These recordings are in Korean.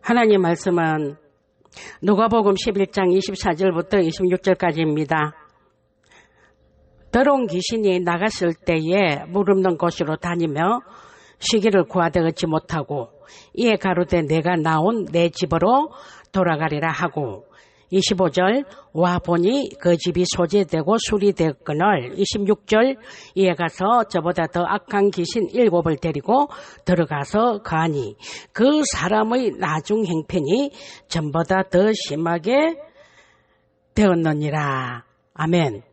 하나님 말씀은 누가복음 11장 24절부터 26절까지입니다. 더러운 귀신이 나갔을 때에 물 없는 곳으로 다니며 쉬기를 구하되 얻지 못하고 이에 가로되 내가 나온 내 집으로 돌아가리라 하고 25절 와 보니 그 집이 소재되고 수리되었거늘 26절 이에 가서 저보다 더 악한 귀신 7을 데리고 들어가서 가니 그 사람의 나중 행편이 전보다 더 심하게 되었느니라. 아멘.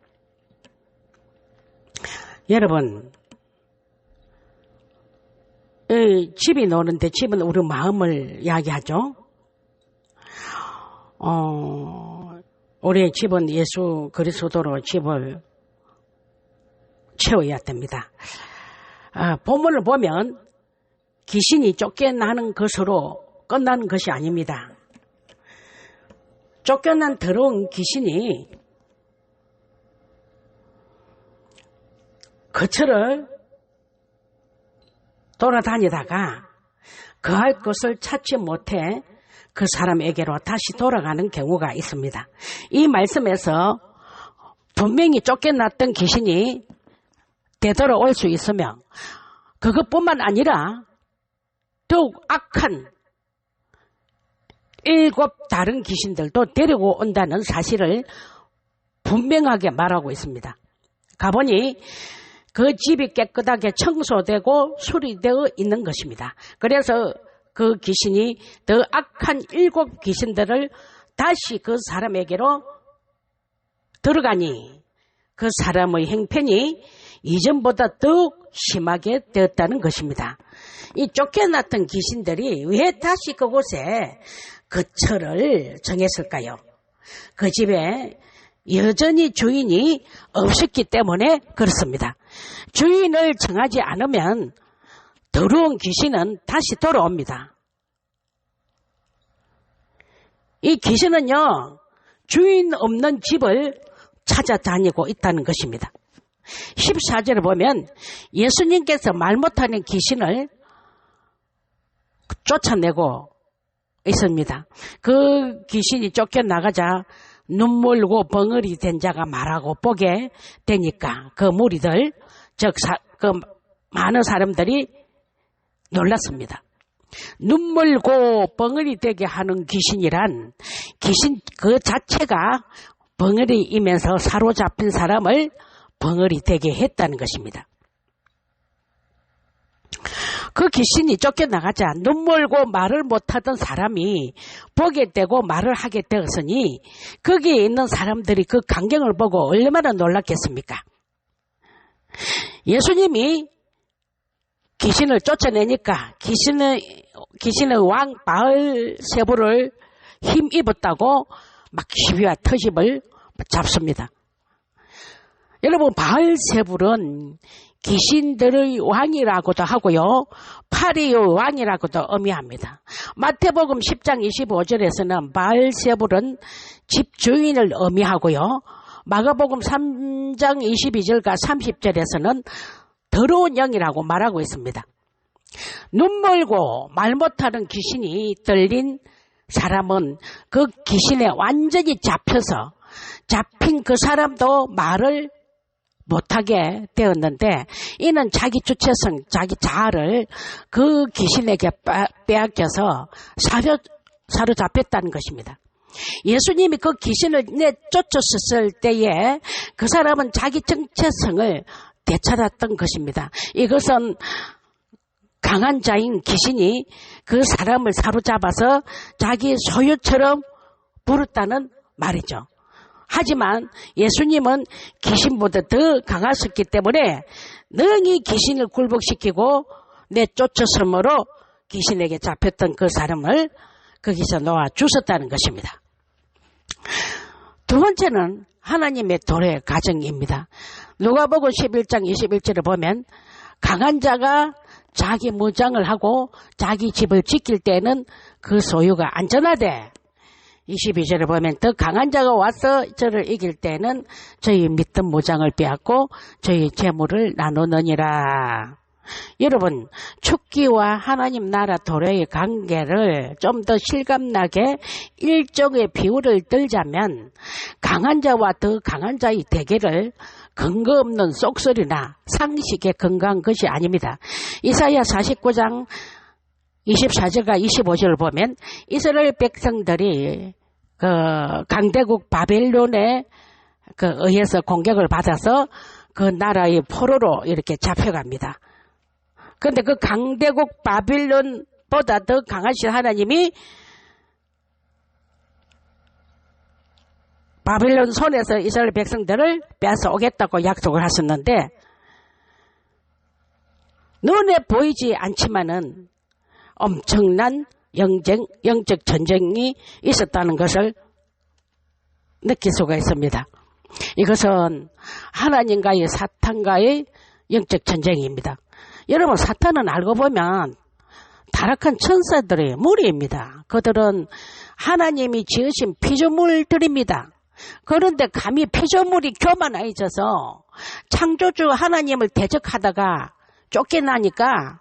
여러분, 집이 노는데 집은 우리 마음을 이야기하죠. 우리의 집은 예수 그리스도로 집을 채워야 됩니다. 본문을 보면 귀신이 쫓겨나는 것으로 끝나는 것이 아닙니다. 쫓겨난 더러운 귀신이 거처를 돌아다니다가 거할 것을 찾지 못해 그 사람에게로 다시 돌아가는 경우가 있습니다. 이 말씀에서 분명히 쫓겨났던 귀신이 되돌아올 수 있으며 그것뿐만 아니라 더욱 악한 7 다른 귀신들도 데리고 온다는 사실을 분명하게 말하고 있습니다. 가보니 그 집이 깨끗하게 청소되고 수리되어 있는 것입니다. 그래서 그 귀신이 더 악한 7 귀신들을 다시 그 사람에게로 들어가니 그 사람의 행편이 이전보다 더욱 심하게 되었다는 것입니다. 이 쫓겨났던 귀신들이 왜 다시 그곳에 거처를 정했을까요? 그 집에 여전히 주인이 없었기 때문에 그렇습니다. 주인을 정하지 않으면 더러운 귀신은 다시 돌아옵니다. 이 귀신은요, 주인 없는 집을 찾아다니고 있다는 것입니다. 14절을 보면 예수님께서 말 못하는 귀신을 쫓아내고 있습니다. 그 귀신이 쫓겨나가자 눈물고 벙어리 된 자가 말하고 보게 되니까 그 무리들, 즉 그 많은 사람들이 놀랐습니다. 눈물고 벙어리 되게 하는 귀신이란 귀신 그 자체가 벙어리이면서 사로잡힌 사람을 벙어리 되게 했다는 것입니다. 그 귀신이 쫓겨나가자 눈물고 말을 못하던 사람이 보게 되고 말을 하게 되었으니 거기에 있는 사람들이 그 광경을 보고 얼마나 놀랐겠습니까? 예수님이 귀신을 쫓아내니까 귀신의 왕 바알세불을 힘입었다고 막 시비와 터집을 잡습니다. 여러분, 바알세불은 귀신들의 왕이라고도 하고요, 파리의 왕이라고도 의미합니다. 마태복음 10장 25절에서는 바알세불은 집주인을 의미하고요, 마가복음 3장 22절과 30절에서는 더러운 영이라고 말하고 있습니다. 눈멀고 말 못하는 귀신이 들린 사람은 그 귀신에 완전히 잡힌 그 사람도 말을 못하게 되었는데 이는 자기 주체성, 자기 자아를 그 귀신에게 빼앗겨서 사로잡혔다는 것입니다. 예수님이 그 귀신을 내쫓았을 때에 그 사람은 자기 정체성을 되찾았던 것입니다. 이것은 강한 자인 귀신이 그 사람을 사로잡아서 자기 소유처럼 부렸다는 말이죠. 하지만 예수님은 귀신보다 더 강하셨기 때문에 능히 귀신을 굴복시키고 내쫓았으므로 귀신에게 잡혔던 그 사람을 거기서 놓아 주셨다는 것입니다. 두 번째는 하나님의 도래 가정입니다. 누가복음 11장 21절을 보면 강한 자가 자기 무장을 하고 자기 집을 지킬 때는 그 소유가 안전하되 22절에 보면 더 강한 자가 와서 저를 이길 때는 저희 믿던 무장을 빼앗고 저희 재물을 나누느니라. 여러분, 축기와 하나님 나라 도래의 관계를 좀 더 실감나게 일종의 비유를 들자면 강한 자와 더 강한 자의 대결을 근거 없는 쏙소리나 상식에 근거한 것이 아닙니다. 이사야 49장 24절과 25절을 보면 이스라엘 백성들이 그 강대국 바벨론에 의해서 공격을 받아서 그 나라의 포로로 이렇게 잡혀갑니다. 그런데 그 강대국 바빌론보다 더 강하신 하나님이 바빌론 손에서 이스라엘 백성들을 빼앗아 오겠다고 약속을 하셨는데 눈에 보이지 않지만은 엄청난 영적 전쟁이 있었다는 것을 느낄 수가 있습니다. 이것은 하나님과의 사탄과의 영적 전쟁입니다. 여러분, 사탄은 알고 보면 타락한 천사들의 무리입니다. 그들은 하나님이 지으신 피조물들입니다. 그런데 감히 피조물이 교만해져서 창조주 하나님을 대적하다가 쫓겨나니까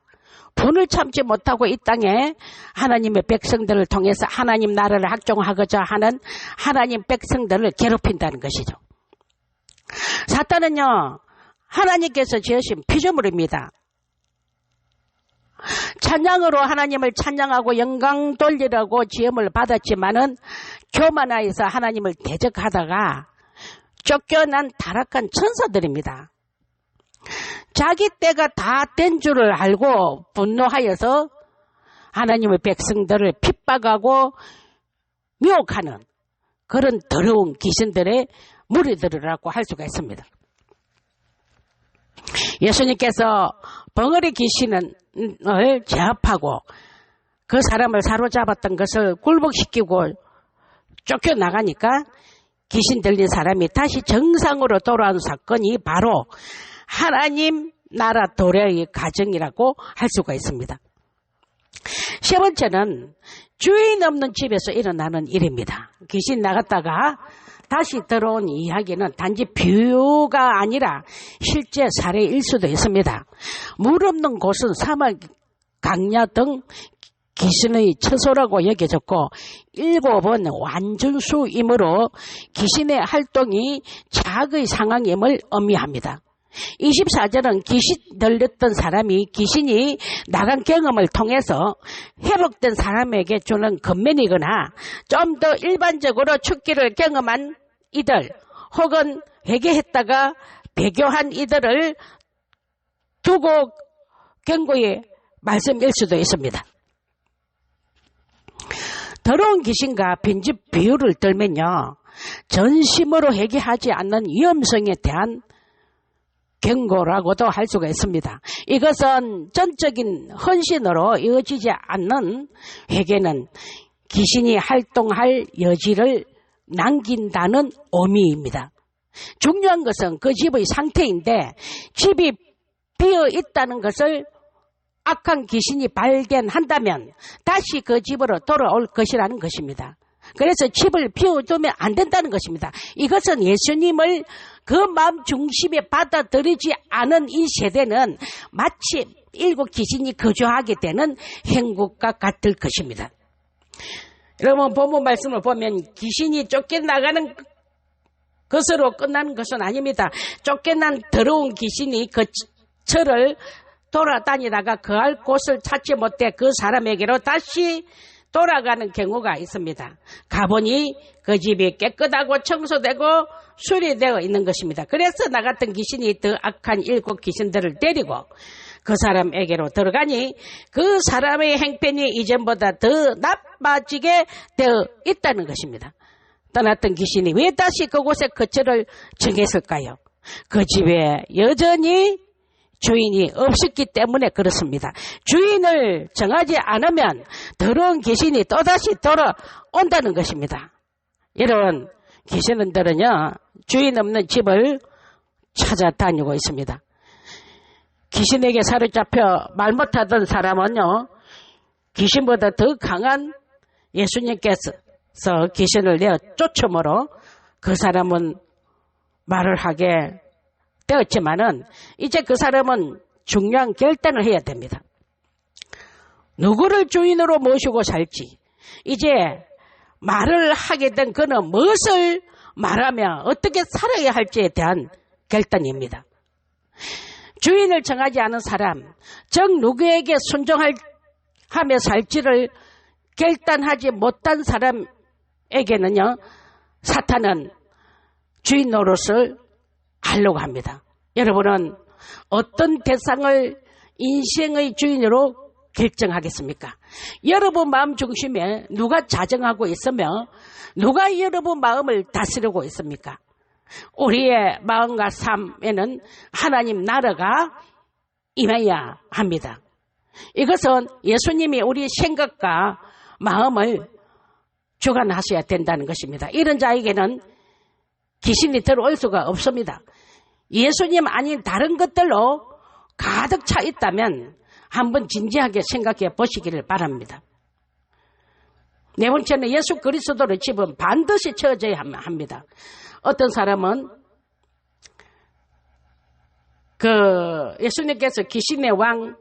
분을 참지 못하고 이 땅에 하나님의 백성들을 통해서 하나님 나라를 확정하고자 하는 하나님 백성들을 괴롭힌다는 것이죠. 사탄은요, 하나님께서 지으신 피조물입니다. 찬양으로 하나님을 찬양하고 영광 돌리라고 지음을 받았지만은 교만하여서 하나님을 대적하다가 쫓겨난 타락한 천사들입니다. 자기 때가 다 된 줄을 알고 분노하여서 하나님의 백성들을 핍박하고 미혹하는 그런 더러운 귀신들의 무리들이라고 할 수가 있습니다. 예수님께서 벙어리 귀신을 제압하고 그 사람을 사로잡았던 것을 굴복시키고 쫓겨나가니까 귀신 들린 사람이 다시 정상으로 돌아온 사건이 바로 하나님 나라 도래의 과정이라고 할 수가 있습니다. 세 번째는 주인 없는 집에서 일어나는 일입니다. 귀신 나갔다가 다시 들어온 이야기는 단지 비유가 아니라 실제 사례일 수도 있습니다. 물 없는 곳은 사막, 강야 등 귀신의 처소라고 여겨졌고 7은 완전수이므로 귀신의 활동이 자의 상황임을 의미합니다. 24절은 귀신 들렸던 사람이 귀신이 나간 경험을 통해서 회복된 사람에게 주는 권면이거나 좀 더 일반적으로 축기를 경험한 이들 혹은 회개했다가 배교한 이들을 두고 경고의 말씀일 수도 있습니다. 더러운 귀신과 빈집 비유를 들면요, 전심으로 회개하지 않는 위험성에 대한 경고라고도 할 수가 있습니다. 이것은 전적인 헌신으로 이어지지 않는 회개는 귀신이 활동할 여지를 남긴다는 의미입니다. 중요한 것은 그 집의 상태인데 집이 비어 있다는 것을 악한 귀신이 발견한다면 다시 그 집으로 돌아올 것이라는 것입니다. 그래서 집을 비워두면 안 된다는 것입니다. 이것은 예수님을 그 마음 중심에 받아들이지 않은 이 세대는 마치 7 귀신이 거주하게 되는 행국과 같을 것입니다. 여러분, 본문 말씀을 보면 귀신이 쫓겨나가는 것으로 끝나는 것은 아닙니다. 쫓겨난 더러운 귀신이 그 처를 돌아다니다가 거할 곳을 찾지 못해 그 사람에게로 다시 돌아가는 경우가 있습니다. 가보니 그 집이 깨끗하고 청소되고 수리되어 있는 것입니다. 그래서 나 같은 귀신이 더 악한 7 귀신들을 데리고 그 사람에게로 들어가니 그 사람의 행편이 이전보다 더 나빠지게 되어 있다는 것입니다. 떠났던 귀신이 왜 다시 그곳에 거처를 정했을까요? 그 집에 여전히 주인이 없었기 때문에 그렇습니다. 주인을 정하지 않으면 더러운 귀신이 또다시 돌아온다는 것입니다. 이런 귀신들은요, 주인 없는 집을 찾아다니고 있습니다. 귀신에게 사로잡혀 말 못하던 사람은요, 귀신보다 더 강한 예수님께서 귀신을 내어 쫓음으로 그 사람은 말을 하게 되었지만은 이제 그 사람은 중요한 결단을 해야 됩니다. 누구를 주인으로 모시고 살지, 이제 말을 하게 된 그는 무엇을 말하며 어떻게 살아야 할지에 대한 결단입니다. 주인을 정하지 않은 사람, 즉 누구에게 순종하며 살지를 결단하지 못한 사람에게는요, 사탄은 주인 노릇을 하려고 합니다. 여러분은 어떤 대상을 인생의 주인으로 결정하겠습니까? 여러분 마음 중심에 누가 자정하고 있으며 누가 여러분 마음을 다스리고 있습니까? 우리의 마음과 삶에는 하나님 나라가 임해야 합니다. 이것은 예수님이 우리 생각과 마음을 주관하셔야 된다는 것입니다. 이런 자에게는 귀신이 들어올 수가 없습니다. 예수님 아닌 다른 것들로 가득 차 있다면 한번 진지하게 생각해 보시기를 바랍니다. 네 번째는 예수 그리스도의 집은 반드시 채워져야 합니다. 어떤 사람은 예수님께서 귀신의 왕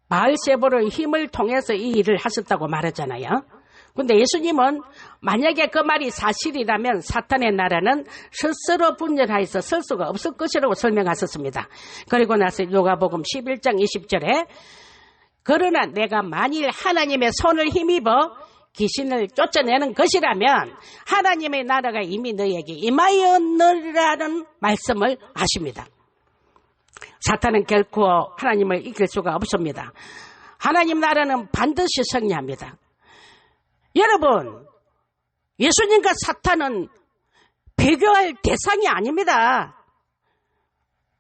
바알세불의 힘을 통해서 이 일을 하셨다고 말하잖아요. 근데 예수님은 만약에 그 말이 사실이라면 사탄의 나라는 스스로 분열하여서 설 수가 없을 것이라고 설명하셨습니다. 그리고 나서 누가복음 11장 20절에 그러나 내가 만일 하나님의 손을 힘입어 귀신을 쫓아내는 것이라면 하나님의 나라가 이미 너희에게 임하였느라는 말씀을 하십니다. 사탄은 결코 하나님을 이길 수가 없습니다. 하나님 나라는 반드시 승리합니다. 여러분, 예수님과 사탄은 비교할 대상이 아닙니다.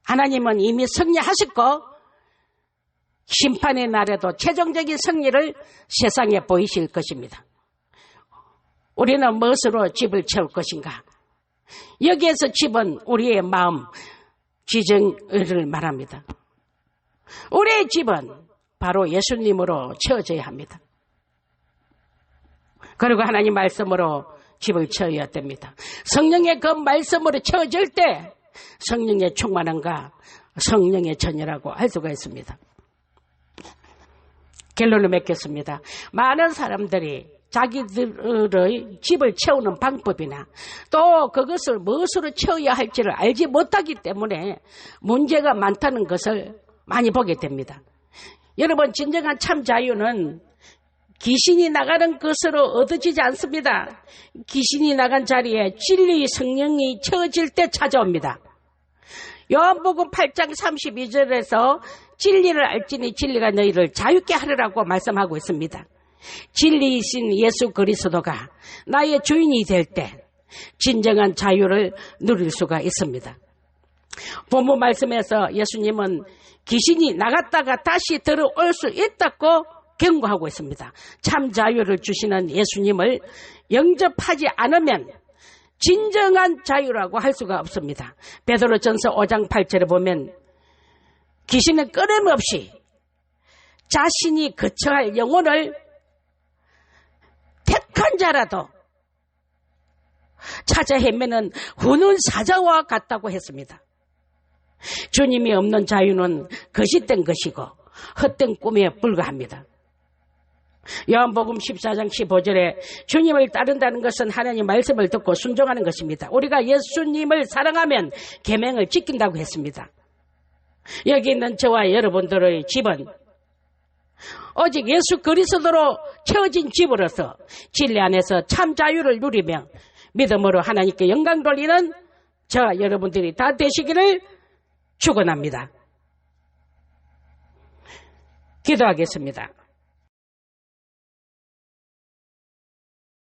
하나님은 이미 승리하셨고 심판의 날에도 최종적인 승리를 세상에 보이실 것입니다. 우리는 무엇으로 집을 채울 것인가? 여기에서 집은 우리의 마음, 지정을 말합니다. 우리의 집은 바로 예수님으로 채워져야 합니다. 그리고 하나님 말씀으로 집을 채워야 됩니다. 성령의 그 말씀으로 채워질 때 성령의 충만함과 성령의 전이라고 할 수가 있습니다. 결론을 맺겠습니다. 많은 사람들이 자기들의 집을 채우는 방법이나 또 그것을 무엇으로 채워야 할지를 알지 못하기 때문에 문제가 많다는 것을 많이 보게 됩니다. 여러분, 진정한 참 자유는 귀신이 나가는 것으로 얻어지지 않습니다. 귀신이 나간 자리에 진리의 성령이 채워질 때 찾아옵니다. 요한복음 8장 32절에서 진리를 알지니 진리가 너희를 자유케 하리라고 말씀하고 있습니다. 진리이신 예수 그리스도가 나의 주인이 될 때 진정한 자유를 누릴 수가 있습니다. 본문 말씀에서 예수님은 귀신이 나갔다가 다시 들어올 수 있다고 경고하고 있습니다. 참 자유를 주시는 예수님을 영접하지 않으면 진정한 자유라고 할 수가 없습니다. 베드로전서 5장 8절에 보면 귀신은 끊임없이 자신이 거처할 영혼을 택한 자라도 찾아 헤매는 후는 사자와 같다고 했습니다. 주님이 없는 자유는 거짓된 것이고 헛된 꿈에 불과합니다. 요한복음 14장 15절에 주님을 따른다는 것은 하나님 말씀을 듣고 순종하는 것입니다. 우리가 예수님을 사랑하면 계명을 지킨다고 했습니다. 여기 있는 저와 여러분들의 집은 오직 예수 그리스도로 채워진 집으로서 진리 안에서 참 자유를 누리며 믿음으로 하나님께 영광 돌리는 저와 여러분들이 다 되시기를 축원합니다. 기도하겠습니다.